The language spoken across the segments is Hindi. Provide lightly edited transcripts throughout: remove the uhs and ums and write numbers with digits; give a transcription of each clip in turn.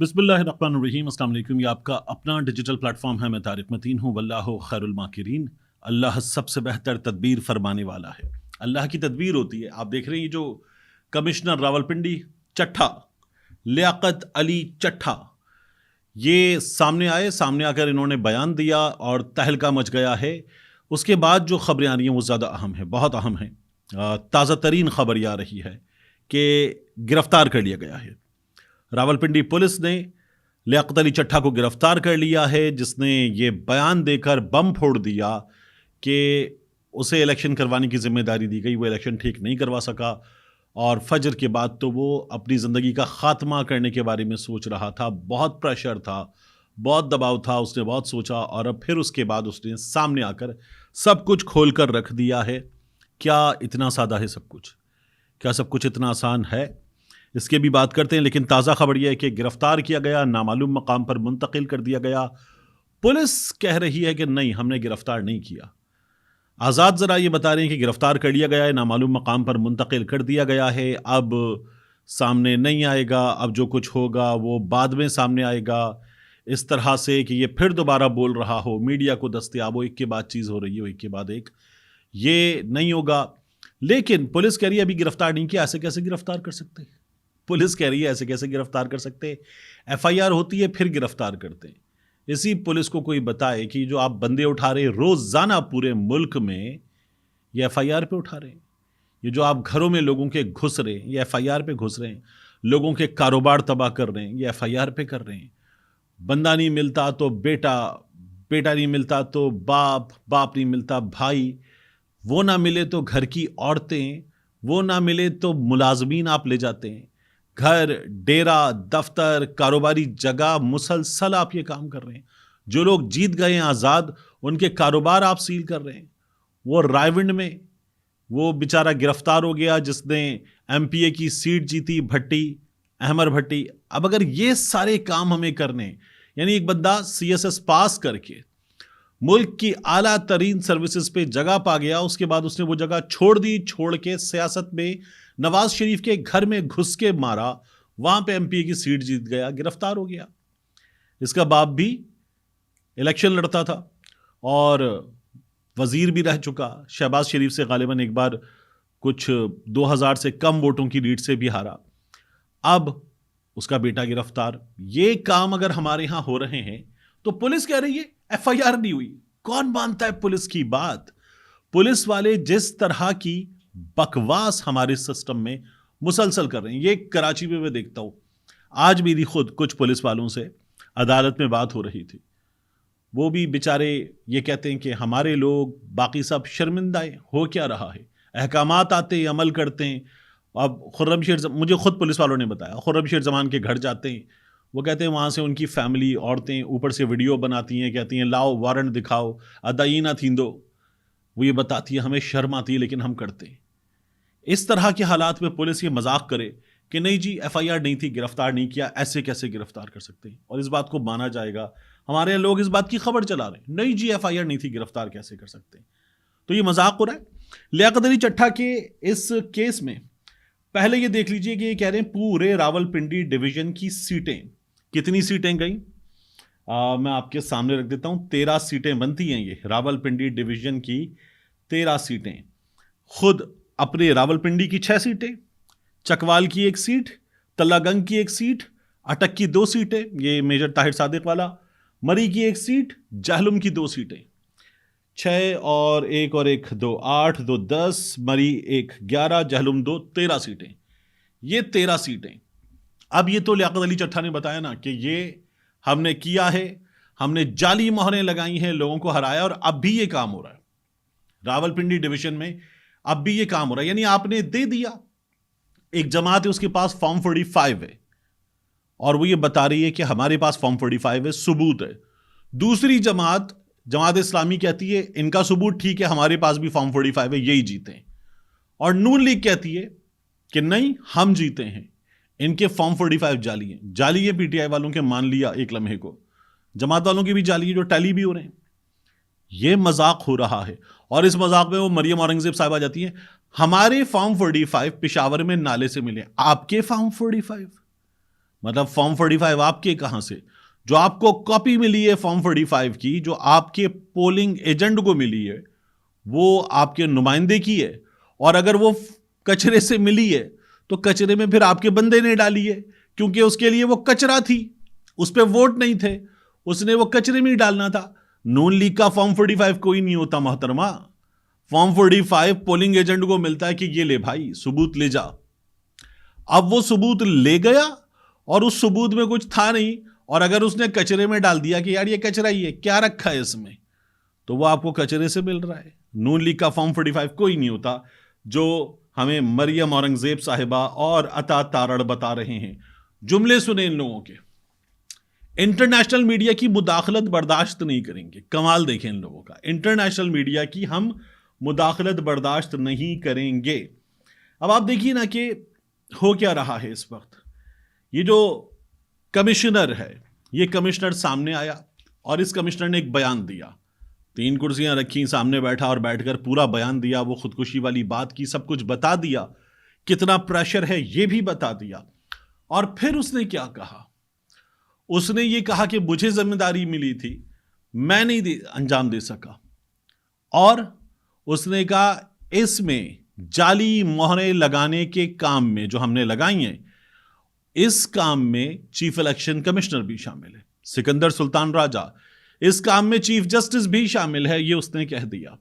बिस्मिल्लाहिर्रहमानिर्रहीम। अस्सलाम वालेकुम। ये आपका अपना डिजिटल प्लेटफॉर्म है। मैं तारिक मतीन हूँ। वल्लाहु खैरुल माकिरीन। अल्लाह सबसे बेहतर तदबीर फरमाने वाला है। अल्लाह की तदबीर होती है। आप देख रहे हैं ये जो कमिश्नर रावलपिंडी चट्ठा, लियाकत अली चट्ठा, ये सामने आकर इन्होंने बयान दिया और तहलका मच गया है। उसके बाद जो खबरें आ रही हैं वो ज़्यादा अहम है, बहुत अहम है। ताज़ा तरीन खबर ये आ रही है कि गिरफ्तार कर लिया गया है। रावलपिंडी पुलिस ने लियाकत अली चट्ठा को गिरफ्तार कर लिया है, जिसने ये बयान देकर बम फोड़ दिया कि उसे इलेक्शन करवाने की जिम्मेदारी दी गई, वो इलेक्शन ठीक नहीं करवा सका और फजर के बाद तो वो अपनी ज़िंदगी का ख़ात्मा करने के बारे में सोच रहा था। बहुत प्रेशर था, बहुत दबाव था, उसने बहुत सोचा और अब फिर उसके बाद उसने सामने आकर सब कुछ खोल कर रख दिया है। क्या इतना सादा है सब कुछ? क्या सब कुछ इतना आसान है? इसके भी बात करते हैं, लेकिन ताज़ा खबर यह है कि गिरफ्तार किया गया, नामालूम मकाम पर मुंतकिल कर दिया गया। पुलिस कह रही है कि नहीं, हमने गिरफ्तार नहीं किया। आज़ाद ज़रा ये बता रहे हैं कि गिरफ्तार कर लिया गया है, नामालूम मकाम पर मुंतकिल कर दिया गया है, अब सामने नहीं आएगा, अब जो कुछ होगा वो बाद में सामने आएगा। इस तरह से कि ये फिर दोबारा बोल रहा हो, मीडिया को दस्तयाब हो, एक के बाद चीज़ हो रही हो, एक के बाद एक, ये नहीं होगा। लेकिन पुलिस कह रही है अभी गिरफ्तार नहीं किया। ऐसे कैसे गिरफ्तार कर सकते हैं? पुलिस कह रही है ऐसे कैसे गिरफ्तार कर सकते? एफआईआर होती है फिर गिरफ्तार करते हैं। इसी पुलिस को कोई बताए कि जो आप बंदे उठा रहे रोजाना पूरे मुल्क में, ये एफआईआर पे उठा रहे हैं। ये जो आप घरों में लोगों के घुस रहे हैं, ये एफआईआर पे घुस रहे हैं। लोगों के कारोबार तबाह कर रहे हैं, ये एफआईआर पे कर रहे हैं। बंदा नहीं मिलता तो बेटा, बेटा नहीं मिलता तो बाप, बाप नहीं मिलता भाई, वो ना मिले तो घर की औरतें, वो ना मिले तो मुलाजमीन आप ले जाते हैं। घर, डेरा, दफ्तर, कारोबारी जगह, मुसलसल आप ये काम कर रहे हैं। जो लोग जीत गए हैं आज़ाद, उनके कारोबार आप सील कर रहे हैं। वो रायविंड में वो बेचारा गिरफ्तार हो गया जिसने एमपीए की सीट जीती, भट्टी, अहमर भट्टी। अब अगर ये सारे काम हमें करने, यानी एक बंदा सीएसएस पास करके मुल्क की आला तरीन सर्विसेज पे जगह पा गया, उसके बाद उसने वो जगह छोड़ दी, छोड़ के सियासत में नवाज शरीफ के घर में घुस के मारा, वहां पे एमपीए की सीट जीत गया, गिरफ्तार हो गया। इसका बाप भी इलेक्शन लड़ता था और वजीर भी रह चुका, शहबाज शरीफ से गालिबन एक बार कुछ 2000 से कम वोटों की लीड से भी हारा। अब उसका बेटा गिरफ्तार। ये काम अगर हमारे यहां हो रहे हैं तो पुलिस कह रही है एफआईआर नहीं हुई। कौन मानता है पुलिस की बात? पुलिस वाले जिस तरह की बकवास हमारे सिस्टम में मुसलसल कर रहे हैं, ये कराची में मैं देखता हूं। आज मेरी खुद कुछ पुलिस वालों से अदालत में बात हो रही थी। वो भी बेचारे ये कहते हैं कि हमारे लोग बाकी सब शर्मिंदा है, हो क्या रहा है, अहकामात आते हैं, अमल करते हैं। अब खुर्रम शेर, मुझे खुद पुलिस वालों ने बताया, खुर्रम शेर जमान के घर जाते हैं, वो कहते हैं वहाँ से उनकी फैमिली, औरतें ऊपर से वीडियो बनाती हैं, कहती हैं लाओ वारंट दिखाओ, अदाई ना थींदो। वो ये बताती है, हमें शर्म आती है लेकिन हम करते हैं। इस तरह के हालात में पुलिस ये मजाक करे कि नहीं जी एफआईआर नहीं थी, गिरफ्तार नहीं किया, ऐसे कैसे गिरफ्तार कर सकते हैं? और इस बात को माना जाएगा। हमारे यहाँ लोग इस बात की खबर चला रहे हैं, नहीं जी एफआईआर नहीं थी, गिरफ्तार कैसे कर सकते हैं? तो ये मजाक हो रहा है। लियाकत अली चट्ठा के इस केस में पहले ये देख लीजिए कि ये कह रहे हैं पूरे रावलपिंडी डिवीजन की सीटें, कितनी सीटें गई मैं आपके सामने रख देता हूं। 13 सीटें बनती हैं ये रावलपिंडी डिवीजन की, 13 सीटें। खुद अपने रावलपिंडी की 6 सीटें, चकवाल की 1 सीट, तल्लागंग की 1 सीट, अटक की 2 सीटें, ये मेजर ताहिर सादिक वाला, मरी की 1 सीट, जहलुम की 2 सीटें। 6 और 1 2 8, 2 10, मरी 1 11, जहलुम 2, 13 सीटें। ये 13 सीटें। अब ये तो लियाकत अली चट्ठा ने बताया ना कि ये हमने किया है, हमने जाली मोहरें लगाई हैं, लोगों को हराया और अब भी ये काम हो रहा है रावलपिंडी डिवीजन में। अब भी ये काम हो रहा है, यानी आपने दे दिया। एक जमात है उसके पास फॉर्म 45 है और वो ये बता रही है कि हमारे पास फॉर्म 45 है, सबूत है। दूसरी जमात, जमात इस्लामी कहती है इनका सबूत ठीक है, हमारे पास भी फॉर्म 45 है, यही जीते हैं। और नून लीग कहती है कि नहीं, हम जीते हैं, इनके फॉर्म 45 जाली है। जाली है पीटीआई वालों के, मान लिया एक लम्हे को, जमात वालों की भी जाली है जो टैली भी हो रहे हैं। ये मजाक हो रहा है और इस मजाक में वो मरियम औरंगजेब साहब आ जाती हैं। हमारे फॉर्म 45 पिशावर में नाले से मिले, आपके फॉर्म 45 मतलब फॉर्म 45 आपके कहां से? जो आपको कॉपी मिली है फॉर्म 45 की, जो आपके पोलिंग एजेंट को मिली है, वो आपके नुमाइंदे की है। और अगर वो कचरे से मिली है तो कचरे में फिर आपके बंदे ने डाली है, क्योंकि उसके लिए वो कचरा थी, उस पर वोट नहीं थे, उसने वो कचरे में ही डालना था। नून लीग का फॉर्म 45 कोई नहीं होता मोहतरमा। फॉर्म 45 पोलिंग एजेंट को मिलता है कि ये ले भाई सबूत ले जा। अब वो सबूत ले गया और उस सबूत में कुछ था नहीं, और अगर उसने कचरे में डाल दिया कि यार ये कचरा ही है, क्या रखा है इसमें, तो वो आपको कचरे से मिल रहा है। नून लीग का फॉर्म 45 कोई नहीं होता, जो हमें मरियम औरंगजेब साहिबा और अता तारड़ बता रहे हैं। जुमले सुने इन लोगों के, इंटरनेशनल मीडिया की मुदाखलत बर्दाश्त नहीं करेंगे। कमाल देखें इन लोगों का, इंटरनेशनल मीडिया की हम मुदाखलत बर्दाश्त नहीं करेंगे। अब आप देखिए ना कि हो क्या रहा है इस वक्त। ये जो कमिश्नर है, ये कमिश्नर सामने आया और इस कमिश्नर ने एक बयान दिया, 3 कुर्सियां रखी, सामने बैठा और बैठकर पूरा बयान दिया। वो खुदकुशी वाली बात की, सब कुछ बता दिया, कितना प्रेशर है ये भी बता दिया। और फिर उसने क्या कहा? उसने ये कहा कि मुझे जिम्मेदारी मिली थी, मैं नहीं अंजाम दे सका। और उसने कहा इसमें जाली मोहरें लगाने के काम में जो हमने लगाई हैं, इस काम में चीफ इलेक्शन कमिश्नर भी शामिल है, सिकंदर सुल्तान राजा, इस काम में चीफ जस्टिस भी शामिल है, ये उसने कह दिया।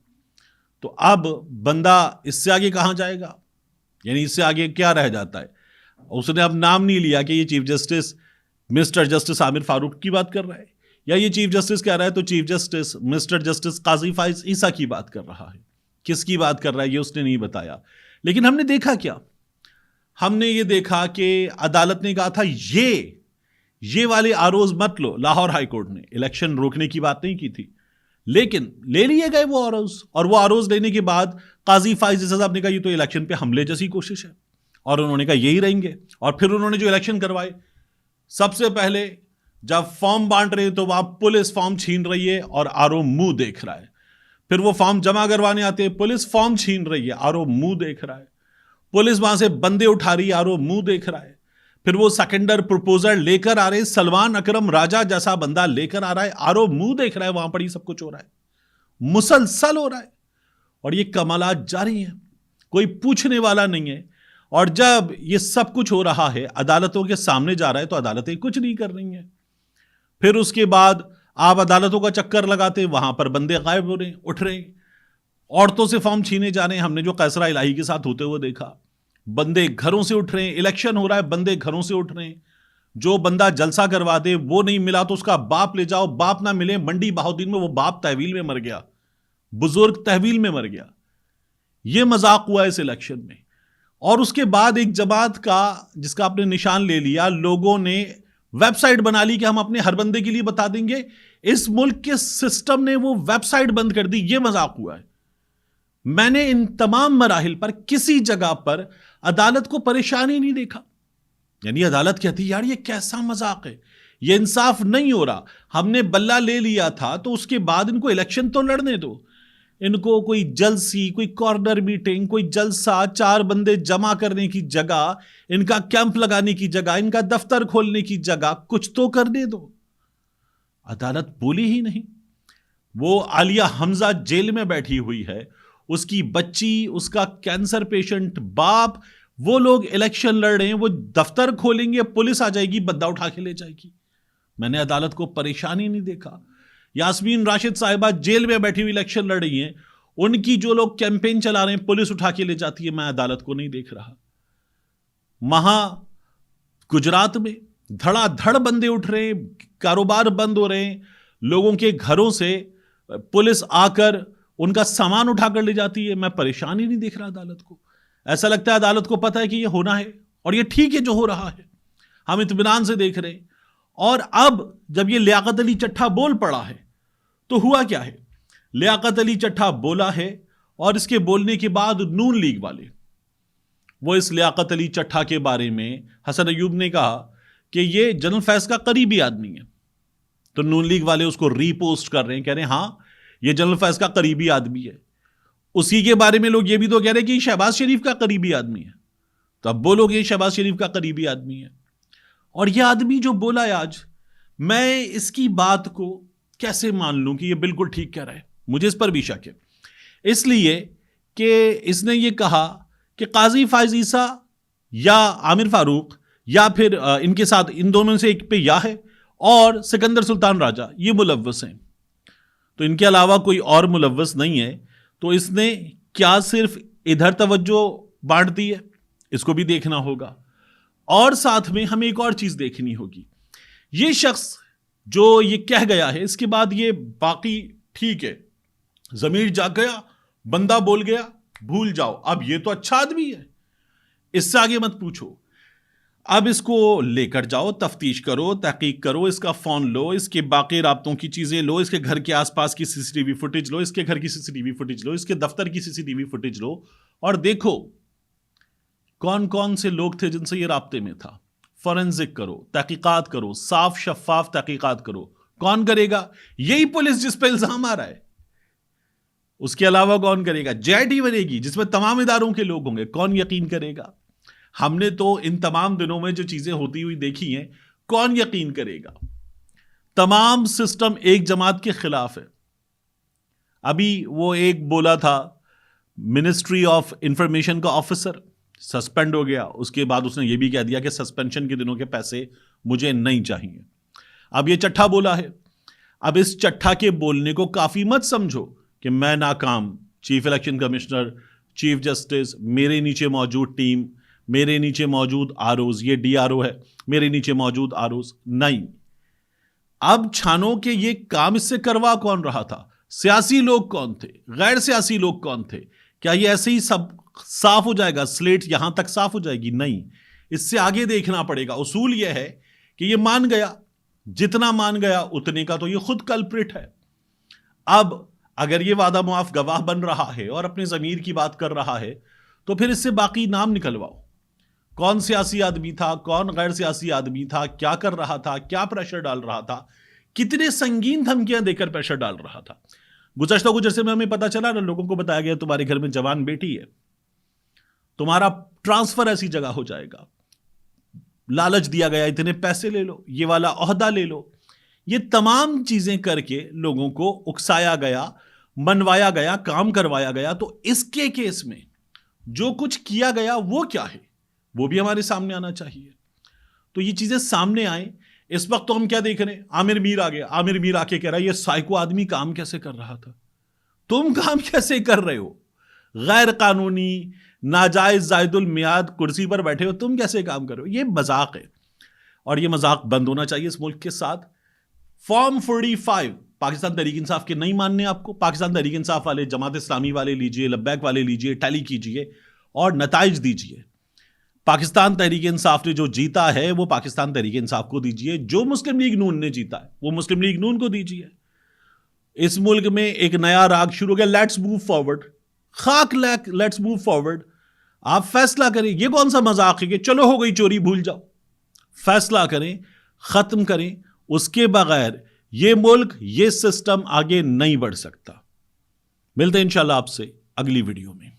तो अब बंदा इससे आगे कहां जाएगा? यानी इससे आगे क्या रह जाता है? उसने अब नाम नहीं लिया कि ये chief justice mister justice Aamir Farooq की बात कर रहा है, या ये चीफ जस्टिस कह रहा है तो चीफ जस्टिस मिस्टर जस्टिस काजी फाइज ईसा की बात कर रहा है। किसकी बात कर रहा है ये उसने नहीं बताया। लेकिन हमने देखा क्या? हमने ये देखा कि अदालत ने कहा था ये वाले आरोज मत लो। लाहौर हाई कोर्ट ने इलेक्शन रोकने की बात नहीं की थी, लेकिन ले लिए गए वो आरोज। और वो आरोज लेने के बाद काजी फाइज ईसा साहब ने कहा ये तो इलेक्शन पे हमले जैसी कोशिश है, और उन्होंने कहा यही रहेंगे। और फिर उन्होंने जो इलेक्शन करवाए, सबसे पहले जब फॉर्म बांट रहे तो वहां पुलिस फॉर्म छीन रही है और आरओ मुंह देख रहा है। फिर वो फॉर्म जमा करवाने आते हैं, पुलिस फॉर्म छीन रही है, आरओ मुंह देख रहा है। पुलिस वहां से बंदे उठा रही है, आरओ मुंह देख रहा है। फिर वो सेकेंडर प्रपोजल लेकर आ रहे, सलमान अकरम राजा जैसा बंदा लेकर आ रहा है, आरओ मुंह देख रहा है। वहां पर ही सब कुछ हो रहा है, मुसलसल हो रहा है, और ये कमालात जारी है, कोई पूछने वाला नहीं है। और जब ये सब कुछ हो रहा है, अदालतों के सामने जा रहा है, तो अदालतें कुछ नहीं कर रही हैं। फिर उसके बाद आप अदालतों का चक्कर लगाते, वहां पर बंदे गायब हो रहे, उठ रहे, औरतों से फॉर्म छीने जा रहे हैं। हमने जो कैसरा इलाही के साथ होते हुए देखा, बंदे घरों से उठ रहे हैं, इलेक्शन हो रहा है, बंदे घरों से उठ रहे हैं। जो बंदा जलसा करवा दे वो नहीं मिला तो उसका बाप ले जाओ, बाप ना मिले, मंडी बहाउद्दीन में वो बाप तहवील में मर गया, बुजुर्ग तहवील में मर गया। ये मजाक हुआ इस इलेक्शन में। और उसके बाद एक जमात का, जिसका आपने निशान ले लिया, लोगों ने वेबसाइट बना ली कि हम अपने हर बंदे के लिए बता देंगे। इस मुल्क के सिस्टम ने वो वेबसाइट बंद कर दी। ये मजाक हुआ है। मैंने इन तमाम मराहिल पर किसी जगह पर अदालत को परेशानी नहीं देखा। यानी अदालत कहती यार ये कैसा मजाक है, ये इंसाफ नहीं हो रहा, हमने बल्ला ले लिया था तो उसके बाद इनको इलेक्शन तो लड़ने दो। इनको कोई जलसी, कोई कॉर्नर मीटिंग, कोई जलसा, 4 बंदे जमा करने की जगह, इनका कैंप लगाने की जगह, इनका दफ्तर खोलने की जगह, कुछ तो करने दो। अदालत बोली ही नहीं। वो आलिया हमजा जेल में बैठी हुई है, उसकी बच्ची, उसका कैंसर पेशेंट बाप, वो लोग इलेक्शन लड़ रहे हैं, वो दफ्तर खोलेंगे, पुलिस आ जाएगी, बंदा उठा के ले जाएगी। मैंने अदालत को परेशानी नहीं देखा। यास्मीन राशिद साहिबा जेल में बैठी हुई इलेक्शन लड़ रही हैं, उनकी जो लोग कैंपेन चला रहे हैं पुलिस उठा के ले जाती है। मैं अदालत को नहीं देख रहा। गुजरात में धड़ाधड़ बंदे उठ रहे हैं, कारोबार बंद हो रहे हैं, लोगों के घरों से पुलिस आकर उनका सामान उठाकर ले जाती है। मैं परेशानी नहीं देख रहा अदालत को। ऐसा लगता है अदालत को पता है कि ये होना है और ये ठीक है जो हो रहा है, हम इत्मीनान से देख रहे हैं। और अब जब ये लियाकत अली चट्ठा बोल पड़ा है तो हुआ क्या है? लियाकत अली चट्ठा बोला है और इसके बोलने के बाद नून लीग वाले, वो इस लियाकत अली चट्ठा के बारे में, हसन अयूब ने कहा कि ये जनरल फैज का करीबी आदमी है, तो नून लीग वाले उसको रीपोस्ट कर रहे हैं, कह रहे हैं हाँ ये जनरल फैज का करीबी आदमी है। उसी के बारे में लोग ये भी तो कह रहे हैं कि शहबाज शरीफ का करीबी आदमी है, तो अब बोलोगे शहबाज शरीफ का करीबी आदमी है। और यह आदमी जो बोला है आज, मैं इसकी बात को कैसे मान लूं कि यह बिल्कुल ठीक कह रहा है? मुझे इस पर भी शक है, इसलिए कि इसने ये कहा कि काजी फायज ईसा या आमिर फारूक या फिर इनके साथ इन दोनों से एक पे या है, और सिकंदर सुल्तान राजा ये मुलव्वस हैं, तो इनके अलावा कोई और मुलव्वस नहीं है। तो इसने क्या सिर्फ इधर तवज्जो बांट दी है? इसको भी देखना होगा। और साथ में हमें एक और चीज देखनी होगी, ये शख्स जो ये कह गया है, इसके बाद ये बाकी ठीक है, जमीर जाग गया, बंदा बोल गया, भूल जाओ, अब ये तो अच्छा आदमी है, इससे आगे मत पूछो। अब इसको लेकर जाओ, तफ्तीश करो, तहकीक करो, इसका फोन लो, इसके बाकी राब्तों की चीजें लो, इसके घर के आसपास की सीसीटीवी फुटेज लो, इसके घर की सीसीटीवी फुटेज लो, इसके दफ्तर की सीसीटीवी फुटेज लो, और देखो कौन कौन से लोग थे जिनसे ये राब्ते में था। फॉरेंसिक करो, तहकीकात करो, साफ शफाफ तहकीकात करो। कौन करेगा? यही पुलिस जिस पर इल्जाम आ रहा है, उसके अलावा कौन करेगा? जेआईटी बनेगी जिसमें तमाम इदारों के लोग होंगे, कौन यकीन करेगा? हमने तो इन तमाम दिनों में जो चीजें होती हुई देखी हैं, कौन यकीन करेगा? तमाम सिस्टम एक जमात के खिलाफ है। अभी वो एक बोला था, मिनिस्ट्री ऑफ इंफॉर्मेशन का ऑफिसर सस्पेंड हो गया, उसके बाद उसने ये भी कह दिया कि सस्पेंशन के दिनों के पैसे मुझे नहीं चाहिए। अब ये चट्ठा बोला है। अब इस चट्ठा के बोलने को काफी मत समझो कि मैं नाकाम, chief election commissioner, chief justice, मेरे नीचे मौजूद टीम, मेरे नीचे मौजूद आरओज, ये डीआरओ है, मेरे नीचे मौजूद आरओज, नहीं। अब छानो के ये काम इससे करवा कौन रहा था? सियासी लोग कौन थे? गैर सियासी लोग कौन थे? क्या ये ऐसे ही सब साफ हो जाएगा, स्लेट यहां तक साफ हो जाएगी? नहीं, इससे आगे देखना पड़ेगा। उसूल यह है कि ये मान गया, जितना मान गया उतने का तो ये खुद कल्प्रिट है। अब अगर ये वादा मुआफ गवाह बन रहा है और अपने जमीर की बात कर रहा है, तो फिर इससे बाकी नाम निकलवाओ। कौन सियासी आदमी था, कौन गैर सियासी आदमी था, क्या कर रहा था, क्या प्रेशर डाल रहा था, कितने संगीन धमकियां देकर प्रेशर डाल रहा था। गुज़श्ता कुछ अरसे में हमें पता चला ना, लोगों को बताया गया तुम्हारे घर में जवान बेटी है, तुम्हारा ट्रांसफर ऐसी जगह हो जाएगा, लालच दिया गया, इतने पैसे ले लो, ये वाला ओहदा ले लो। ये तमाम चीजें करके लोगों को उकसाया गया, मनवाया गया, काम करवाया गया। तो इसके केस में जो कुछ किया गया वो क्या है, वो भी हमारे सामने आना चाहिए। तो ये चीजें सामने आए। इस वक्त तो हम क्या देख रहे हैं, आमिर मीर आ गया, आमिर मीर आके कह रहा है ये साइको आदमी काम कैसे कर रहा था? तुम काम कैसे कर रहे हो? गैर कानूनी, नाजायज, जायदुल मियाद कुर्सी पर बैठे हो, तुम कैसे काम कर रहे हो? ये मजाक है, और ये मजाक बंद होना चाहिए इस मुल्क के साथ। फॉर्म 45 पाकिस्तान तहरीक इंसाफ के नहीं मानने आपको, पाकिस्तान तहरीक इंसाफ वाले, जमात इस्लामी वाले लीजिए, लब्बैक वाले लीजिए, टैली कीजिए और नताइज दीजिए। पाकिस्तान तहरीक इंसाफ ने जो जीता है वो पाकिस्तान तहरीक इंसाफ को दीजिए, जो मुस्लिम लीग नून ने जीता है वो मुस्लिम लीग नून को दीजिए। इस मुल्क में एक नया राग शुरू हो गया, let's move forward, let's move forward. आप फैसला करें, ये कौन सा मजाक है कि चलो हो गई चोरी भूल जाओ। फैसला करें, खत्म करें, उसके बगैर ये मुल्क, ये सिस्टम आगे नहीं बढ़ सकता। मिलते हैं इंशाल्लाह आपसे अगली वीडियो में।